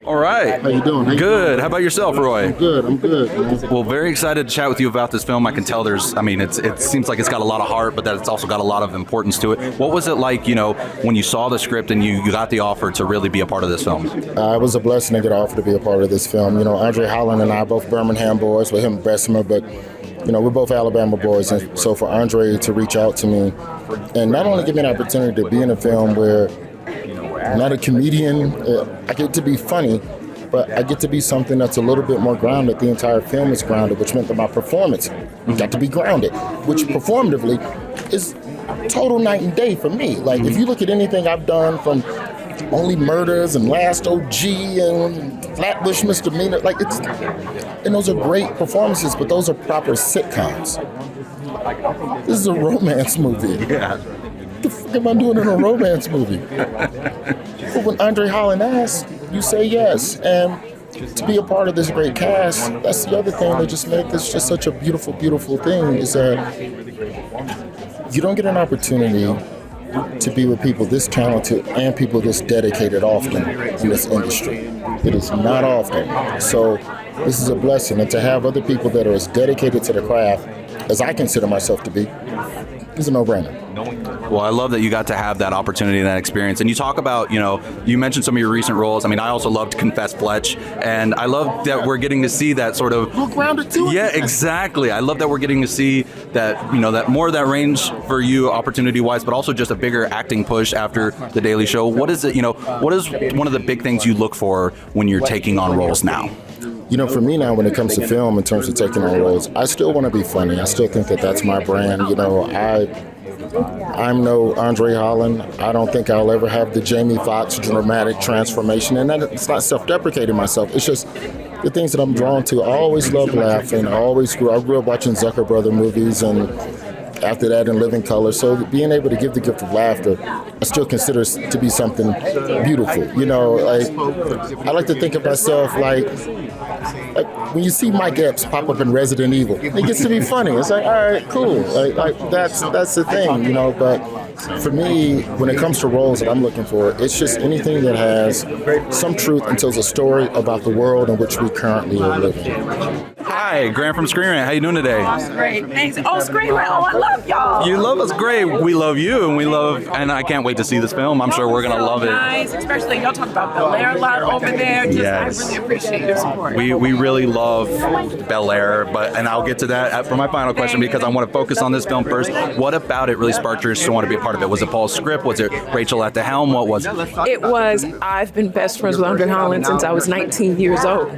All right. How you doing? Good. How about yourself, Roy? I'm good. Man. Well, very excited to chat with you about this film. I can tell it seems like it's got a lot of heart, but that it's also got a lot of importance to it. What was it like, when you saw the script and you got the offer to really be a part of this film? It was a blessing to get offered to be a part of this film. André Holland and I, both Birmingham boys, with him Bessemer, but we're both Alabama boys, and so for Andre to reach out to me and not only give me an opportunity to be in a film where I'm not a comedian, I get to be funny, but I get to be something that's a little bit more grounded. The entire film is grounded, which meant that my performance got to be grounded, which performatively is total night and day for me. Like, if you look at anything I've done from Only Murders and Last OG and Flatbush Misdemeanor, and those are great performances, but those are proper sitcoms. This is a romance movie. Yeah. What the fuck am I doing in a romance movie? But when André Holland asks, you say yes. And to be a part of this great cast, that's the other thing that just made this just such a beautiful, beautiful thing, is that you don't get an opportunity to be with people this talented and people this dedicated often in this industry. It is not often. So this is a blessing. And to have other people that are as dedicated to the craft as I consider myself to be is a no-brainer. Well, I love that you got to have that opportunity and that experience. And you talk about, you mentioned some of your recent roles. I also loved Confess Fletch, and I love that we're getting to see that sort of... Look grounded too. Yeah, exactly. I love that we're getting to see that, that more of that range for you opportunity-wise, but also just a bigger acting push after The Daily Show. What is it, what is one of the big things you look for when you're taking on roles now? For me now, when it comes to film, in terms of taking on roles, I still want to be funny. I still think that that's my brand. I'm no André Holland. I don't think I'll ever have the Jamie Foxx dramatic transformation. And it's not self-deprecating myself. It's just the things that I'm drawn to. I always loved laughing. I grew up watching Zucker Brother movies, and after that in Living Color. So being able to give the gift of laughter, I still consider to be something beautiful. I like to think of myself like when you see Mike Epps pop up in Resident Evil, it gets to be funny. It's like, all right, cool. That's the thing, But for me, when it comes to roles that I'm looking for, it's just anything that has some truth and tells a story about the world in which we currently are living. Hi, Grant from Screen Rant. How you doing today? Great, thanks. Oh, Screen Rant. Oh, I love y'all. You love us, great. We love you, and I can't wait to see this film. I'm sure we're gonna love it. Nice, especially y'all talk about Bel Air a lot over there. Yes. I really appreciate your support. We really love Bel Air, and I'll get to that for my final question because I want to focus on this film first. What about it really sparked you to want to be a part of it? Was it Paul's script? Was it Rachael at the helm? What was it? It was. I've been best friends with André Holland since I was 19 years old.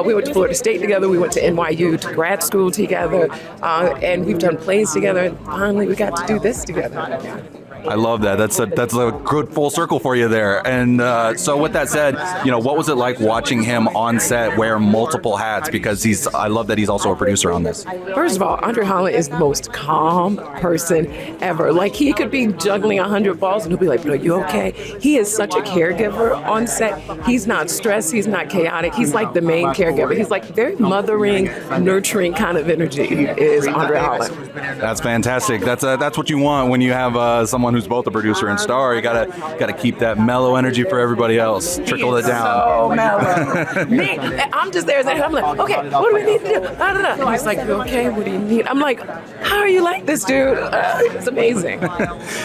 We went to Florida State together. We went to NYU to grad school together, and we've done plays together. And finally, we got to do this together. I love that. That's a good full circle for you there. And so with that said, what was it like watching him on set wear multiple hats? Because I love that he's also a producer on this. First of all, André Holland is the most calm person ever. Like, he could be juggling 100 balls and he'll be like, "Are you okay?" He is such a caregiver on set. He's not stressed. He's not chaotic. He's like the main caregiver. He's like very mothering, nurturing kind of energy is André Holland. That's fantastic. That's what you want when you have someone who's both a producer and star. You gotta keep that mellow energy for everybody else. Trickle it down. So mellow. Me, I'm just there and I'm like, okay, what do we need to do? I don't know. He's like, "You okay? What do you need?" I'm like, "How are you like this, dude?" It's amazing.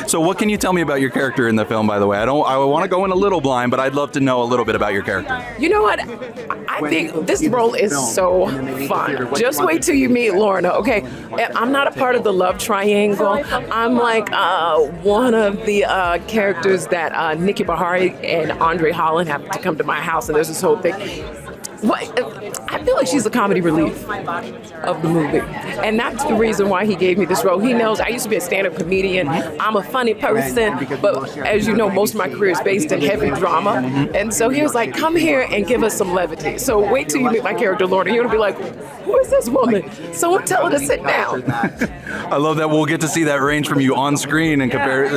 So what can you tell me about your character in the film, by the way? I want to go in a little blind, but I'd love to know a little bit about your character. You know what? I think this role is so fun. Just wait till you meet Lorna, okay? I'm not a part of the love triangle. I'm like one of the characters that Nikki Beharie and André Holland have to come to my house, and there's this whole thing. I feel like she's the comedy relief of the movie. And that's the reason why he gave me this role. He knows I used to be a stand-up comedian. I'm a funny person, but as you know, most of my career is based in heavy drama. And so he was like, "Come here and give us some levity." So wait till you meet my character, Lorna. You're going to be like, "Who is this woman? Someone tell her to sit down." I love that we'll get to see that range from you on screen and compare,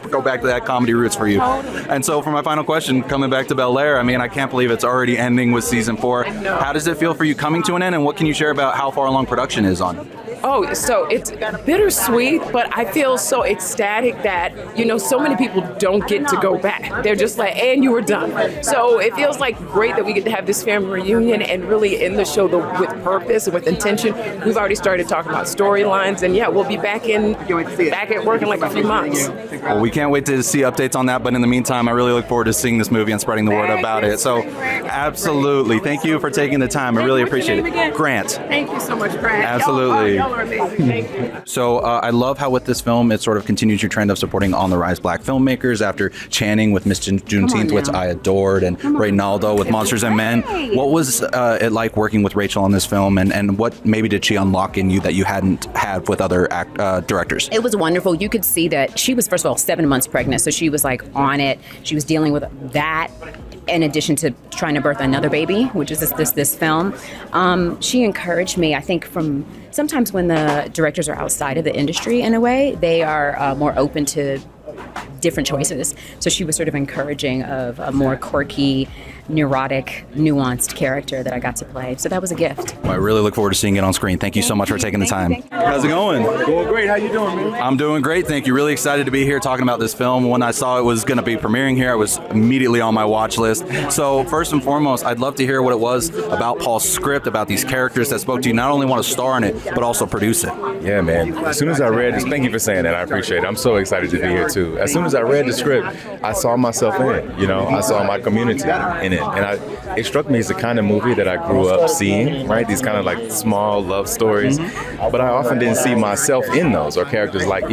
go back to that comedy roots for you. And so for my final question, coming back to Bel Air, I can't believe it's already ending with season 4. How does it feel for you coming to an end, and what can you share about how far along production is on? Oh, so it's bittersweet, but I feel so ecstatic that, so many people don't get to go back. They're just like, and you were done. So it feels like great that we get to have this family reunion and really end the show with purpose and with intention. We've already started talking about storylines, and we'll be back at work in like a few months. Well, we can't wait to see updates on that, but in the meantime, I really look forward to seeing this movie and spreading the word about it. So absolutely. Thank you for taking the time. I really appreciate it. Grant. Thank you so much, Grant. Absolutely. Y'all are amazing. Thank you. So I love how with this film, it sort of continues your trend of supporting on the rise Black filmmakers after Channing with Miss Juneteenth, which I adored, and Reynaldo with Monsters and Men. What was it like working with Rachael on this film, and what maybe did she unlock in you that you hadn't had with other directors? It was wonderful. You could see that she was, first of all, 7 months pregnant, so she was like on it. She was dealing with that in addition to trying to birth another baby, which is this film. She encouraged me, I think, from sometimes when the directors are outside of the industry in a way, they are more open to different choices. So she was sort of encouraging of a more quirky, neurotic, nuanced character that I got to play. So that was a gift. I really look forward to seeing it on screen. Thank you so much for taking the time. How's it going? Going great. How you doing, man? I'm doing great. Thank you. Really excited to be here talking about this film. When I saw it was going to be premiering here, I was immediately on my watch list. So first and foremost, I'd love to hear what it was about Paul's script, about these characters that spoke to you, not only want to star in it, but also produce it. Yeah, man. As soon as I read this, thank you for saying that. I appreciate it. I'm so excited to be here, too. As soon as I read the script, I saw myself in it. I saw my community in it. And it struck me as the kind of movie that I grew up seeing, right? These kind of like small love stories. But I often didn't see myself in those, or characters like,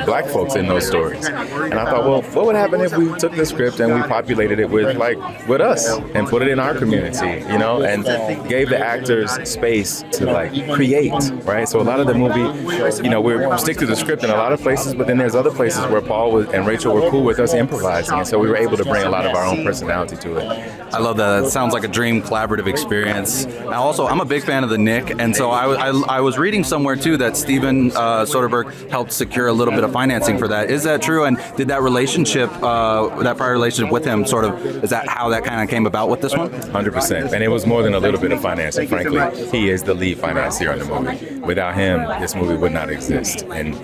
Black folks in those stories. And I thought, well, what would happen if we took the script and we populated it with us and put it in our community, and gave the actors space to create, right? So a lot of the movie, we stick to the script in a lot of places, but then there's other places where Paul and Rachael were cool with us improvising, and so we were able to bring a lot of our own personality to it. I love that. It sounds like a dream collaborative experience. Now, also, I'm a big fan of the Nick, and so I was reading somewhere too that Steven Soderbergh helped secure a little bit of financing for that. Is that true? And did that relationship, that prior relationship with him, is that how that kind of came about with this one? 100%. And it was more than a little bit of financing. Frankly, he is the lead financier in the movie. Without him, this movie would not exist. And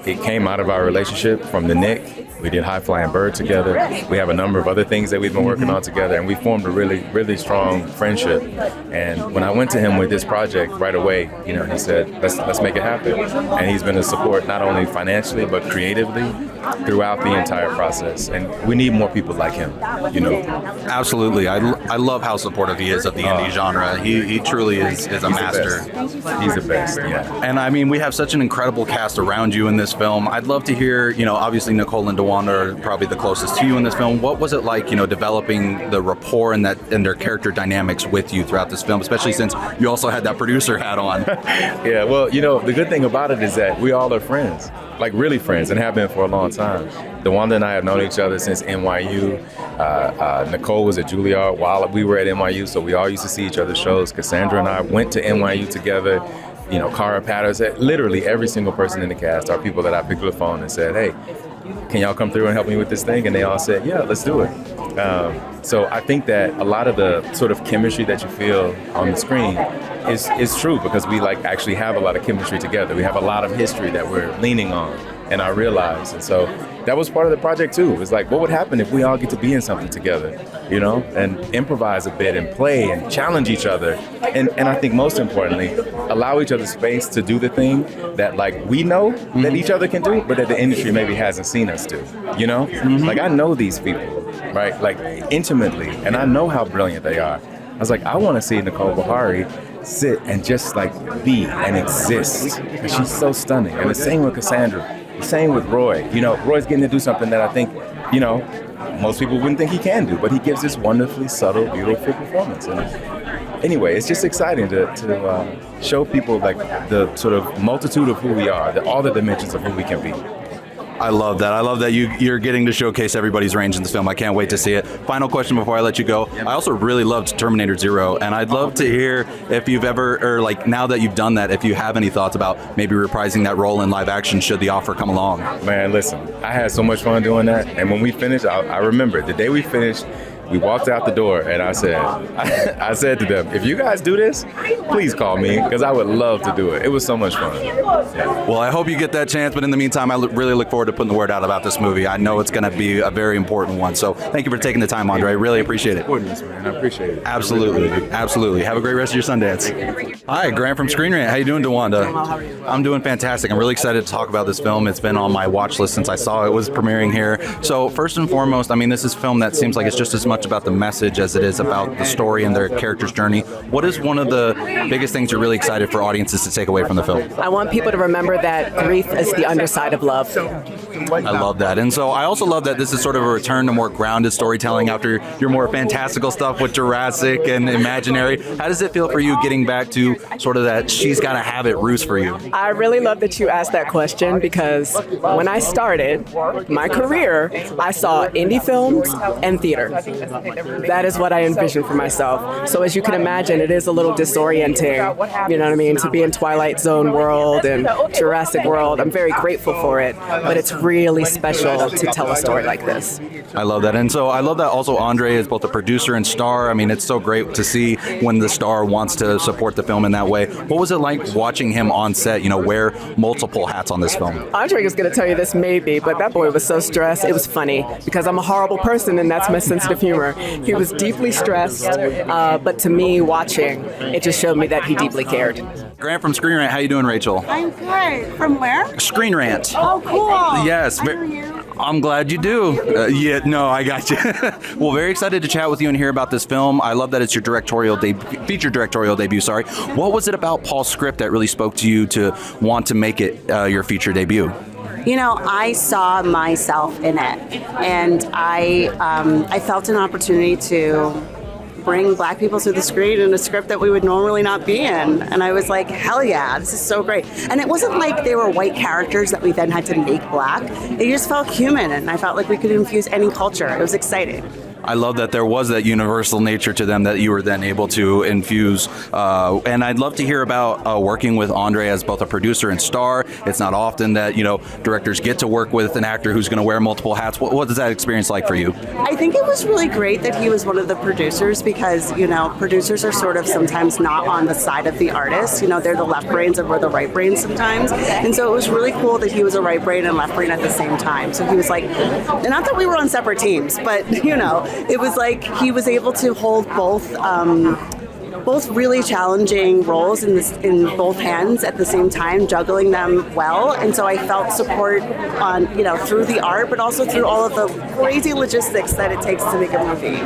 it came out of our relationship from the Nick. We did High Flying Bird together. We have a number of other things that we've been working on together, and we formed a really, really strong friendship. And when I went to him with this project right away, he said, let's make it happen. And he's been a support not only financially but creatively throughout the entire process. And we need more people like him, Absolutely. I love how supportive he is of the indie genre. He truly is a master. He's the best, yeah. And I mean, we have such an incredible cast around you in this film. I'd love to hear, obviously Nicole and DeWanda are probably the closest to you in this film. What was it like, developing the rapport and their character dynamics with you throughout this film, especially since you also had that producer hat on? Yeah, well, the good thing about it is that we all are friends, like really friends, and have been for a long time. DeWanda and I have known each other since NYU. Nicole was at Juilliard while we were at NYU, so we all used to see each other's shows. Cassandra and I went to NYU together. Cara Patterson, literally every single person in the cast are people that I picked up the phone and said, hey, can y'all come through and help me with this thing? And they all said, yeah, let's do it. So I think that a lot of the sort of chemistry that you feel on the screen is true, because we actually have a lot of chemistry together. We have a lot of history that we're leaning on, and I realize. And so that was part of the project too. It was like, what would happen if we all get to be in something together, and improvise a bit and play and challenge each other. And I think most importantly, allow each other space to do the thing that we know that each other can do, but that the industry maybe hasn't seen us do, I know these people, right? Intimately, and I know how brilliant they are. I was like, I want to see Nicole Beharie sit and just be and exist. And she's so stunning. And the same with Cassandra. The same with Roy. Roy's getting to do something that I think, most people wouldn't think he can do, but he gives this wonderfully subtle, beautiful performance. And anyway, it's just exciting to show people the sort of multitude of who we are, all the dimensions of who we can be. I love that. I love that you're getting to showcase everybody's range in this film. I can't wait to see it. Final question before I let you go. I also really loved Terminator Zero, and I'd love to hear if you've ever, or now that you've done that, if you have any thoughts about maybe reprising that role in live action should the offer come along. Man, listen, I had so much fun doing that, and when we finished, I remember the day we finished, We walked out the door, and I said, I said to them, if you guys do this, please call me, because I would love to do it. It was so much fun. Yeah. Well, I hope you get that chance, but in the meantime, I really look forward to putting the word out about this movie. I know it's going to be a very important one. So thank you for taking the time, Andre. I really appreciate it. Man, I appreciate it. Absolutely. Absolutely. Have a great rest of your Sundance. Hi, Grant from Screen Rant. How you doing, DeWanda? How are you? I'm doing fantastic. I'm really excited to talk about this film. It's been on my watch list since I saw it was premiering here. So first and foremost, I mean, this is a film that seems like it's just as much about the message as it is about the story and their character's journey. What is one of the biggest things you're really excited for audiences to take away from the film? I want people to remember that grief is the underside of love. I love that. And so I also love that this is sort of a return to more grounded storytelling after your more fantastical stuff with Jurassic and Imaginary. How does it feel for you getting back to sort of that she's gotta have it roots for you? I really love that you asked that question because when I started my career, I saw indie films and theater. That is what I envisioned for myself. So as you can imagine, it is a little disorienting, you know what I mean, to be in Twilight Zone world and Jurassic World. I'm very grateful for it, but it's really special to tell a story like this. I love that. And so I love that also Andre is both a producer and star. I mean, it's so great to see when the star wants to support the film in that way. What was it like watching him on set, you know, wear multiple hats on this film? Andre is going to tell you this maybe, but that boy was so stressed. It was funny because I'm a horrible person and that's my sense of humor. He was deeply stressed, but to me, watching, it just showed me that he deeply cared. Grant from Screen Rant, how you doing, Rachael? I'm good. From where? Screen Rant. Oh, cool. Yes. I know you. I'm glad you do. Yeah, no, I got you. Well, very excited to chat with you and hear about this film. I love that it's your feature directorial debut. Sorry. What was it about Paul's script that really spoke to you to want to make it your feature debut? You know, I saw myself in it, and I felt an opportunity to bring Black people to the screen in a script that we would normally not be in. And I was like, hell yeah, this is so great. And it wasn't like they were white characters that we then had to make Black. It just felt human, and I felt like we could infuse any culture. It was exciting. I love that there was that universal nature to them that you were then able to infuse. And I'd love to hear about working with Andre as both a producer and star. It's not often that, you know, directors get to work with an actor who's going to wear multiple hats. What is that experience like for you? I think it was really great that he was one of the producers because, you know, producers are sort of sometimes not on the side of the artist. You know, they're the left brains and we're the right brains sometimes. And so it was really cool that he was a right brain and left brain at the same time. So he was like, not that we were on separate teams, but, you know, it was like he was able to hold both really challenging roles in both hands at the same time, juggling them well. And so I felt support on, you know, through the art, but also through all of the crazy logistics that it takes to make a movie.